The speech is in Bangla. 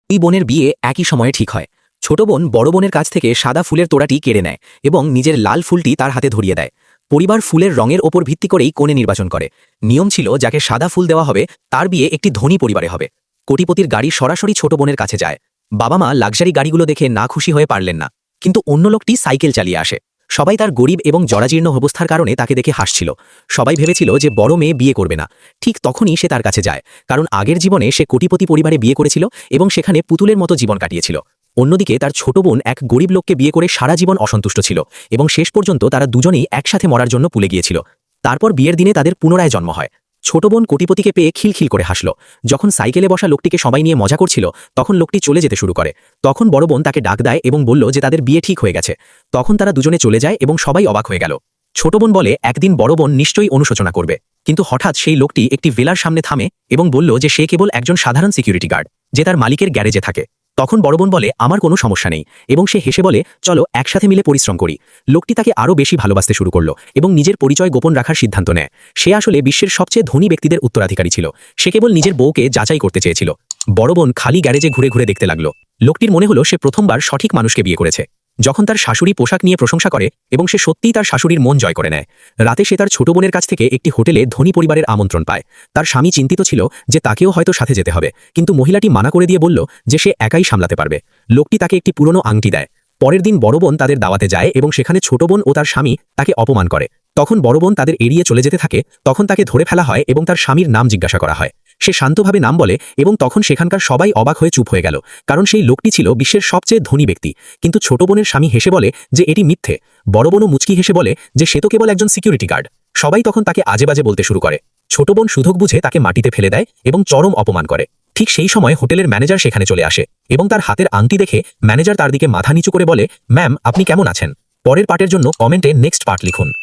দুই বোনের বিয়ে একই সময়ে ঠিক হয়। ছোট বোন বড় বোনের কাছ থেকে সাদা ফুলের তোড়াটি কেড়ে নেয় এবং নিজের লাল ফুলটি তার হাতে ধরিয়ে দেয়। পরিবার ফুলের রঙের ওপর ভিত্তি করেই কনে নির্বাচন করে। নিয়ম ছিল যাকে সাদা ফুল দেওয়া হবে তার বিয়ে একটি ধনী পরিবারে হবে। কোটিপতির গাড়ি সরাসরি ছোট বোনের কাছে যায়। বাবা মা লাক্সারি গাড়িগুলো দেখে না খুশি হয়ে পারলেন না, কিন্তু অন্য লোকটি সাইকেল চালিয়ে আসে। সবাই তার গরিব এবং জরাজীর্ণ অবস্থার কারণে তাকে দেখে হাসছিল। সবাই ভেবেছিল যে বড় মেয়ে বিয়ে করবে না। ঠিক তখনই সে তার কাছে যায়, কারণ আগের জীবনে সে কোটিপতি পরিবারে বিয়ে করেছিল এবং সেখানে পুতুলের মতো জীবন কাটিয়েছিল। অন্যদিকে তার ছোট বোন এক গরিব লোককে বিয়ে করে সারা জীবন অসন্তুষ্ট ছিল এবং শেষ পর্যন্ত তারা দুজনেই একসাথে মরার জন্য পুলে গিয়েছিল। তারপর বিয়ের দিনে তাদের পুনরায় জন্ম হয়। ছোট বোন কোটিপতিকে পেয়ে খিলখিল করে হাসল। যখন সাইকেলে বসা লোকটিকে সবাই নিয়ে মজা করছিল, তখন লোকটি চলে যেতে শুরু করে। তখন বড় বোন তাকে ডাক দেয় এবং বলল যে তাদের বিয়ে ঠিক হয়ে গেছে। তখন তারা দুজনে চলে যায় এবং সবাই অবাক হয়ে গেল। ছোট বোন বলে একদিন বড় বোন নিশ্চয়ই অনুশোচনা করবে, কিন্তু হঠাৎ সেই লোকটি একটি ভেলার সামনে থামে এবং বলল যে সে কেবল একজন সাধারণ সিকিউরিটি গার্ড, যে তার মালিকের গ্যারেজে থাকে। তখন বড় বোন বলে আমার কোনো সমস্যা নেই, এবং সে হেসে বলে চলো একসাথে মিলে পরিশ্রম করি। লোকটি তাকে আরও বেশি ভালোবাসতে শুরু করলো এবং নিজের পরিচয় গোপন রাখার সিদ্ধান্ত নেয়। সে আসলে বিশ্বের সবচেয়ে ধনী ব্যক্তিদের উত্তরাধিকারী ছিল। সে কেবল নিজের বউকে যাচাই করতে চেয়েছিল। বড় বোন খালি গ্যারেজে ঘুরে ঘুরে দেখতে লাগলো। লোকটির মনে হলো সে প্রথমবার সঠিক মানুষকে বিয়ে করেছে। যখন তার শাশুড়ি পোশাক নিয়ে প্রশংসা করে এবং সে সত্যিই তার শাশুড়ির মন জয় করে নেয়। রাতে সে তার ছোট বোনের কাছ থেকে একটি হোটেলে ধনী পরিবারের আমন্ত্রণ পায়। তার স্বামী চিন্তিত ছিল যে তাকেও হয়তো সাথে যেতে হবে, কিন্তু মহিলাটি মানা করে দিয়ে বলল যে সে একাই সামলাতে পারবে। লোকটি তাকে একটি পুরনো আংটি দেয়। পরের দিন বড় বোন তাদের দাওয়াতে যায় এবং সেখানে ছোট বোন ও তার স্বামী তাকে অপমান করে। তখন বড় বোন তাদের এড়িয়ে চলে যেতে থাকে। তখন তাকে ধরে ফেলা হয় এবং তার স্বামীর নাম জিজ্ঞাসা করা হয়। সে শান্তভাবে নাম বলে এবং তখন সেখানকার সবাই অবাক হয়ে চুপ হয়ে গেল, কারণ সেই লোকটি ছিল বিশ্বের সবচেয়ে ধনী ব্যক্তি। কিন্তু ছোট বোনের স্বামী হেসে বলে যে এটি মিথ্যে। বড় বোনও মুচকি হেসে বলে যে সে তো কেবল একজন সিকিউরিটি গার্ড। সবাই তখন তাকে আজে বাজে বলতে শুরু করে। ছোট বোন সুযোগ বুঝে তাকে মাটিতে ফেলে দেয় এবং চরম অপমান করে। ঠিক সেই সময় হোটেলের ম্যানেজার সেখানে চলে আসে এবং তার হাতের আংটি দেখে ম্যানেজার তার দিকে মাথা নিচু করে বলে, ম্যাম আপনি কেমন আছেন? পরের পার্টের জন্য কমেন্টে নেক্সট পার্ট লিখুন।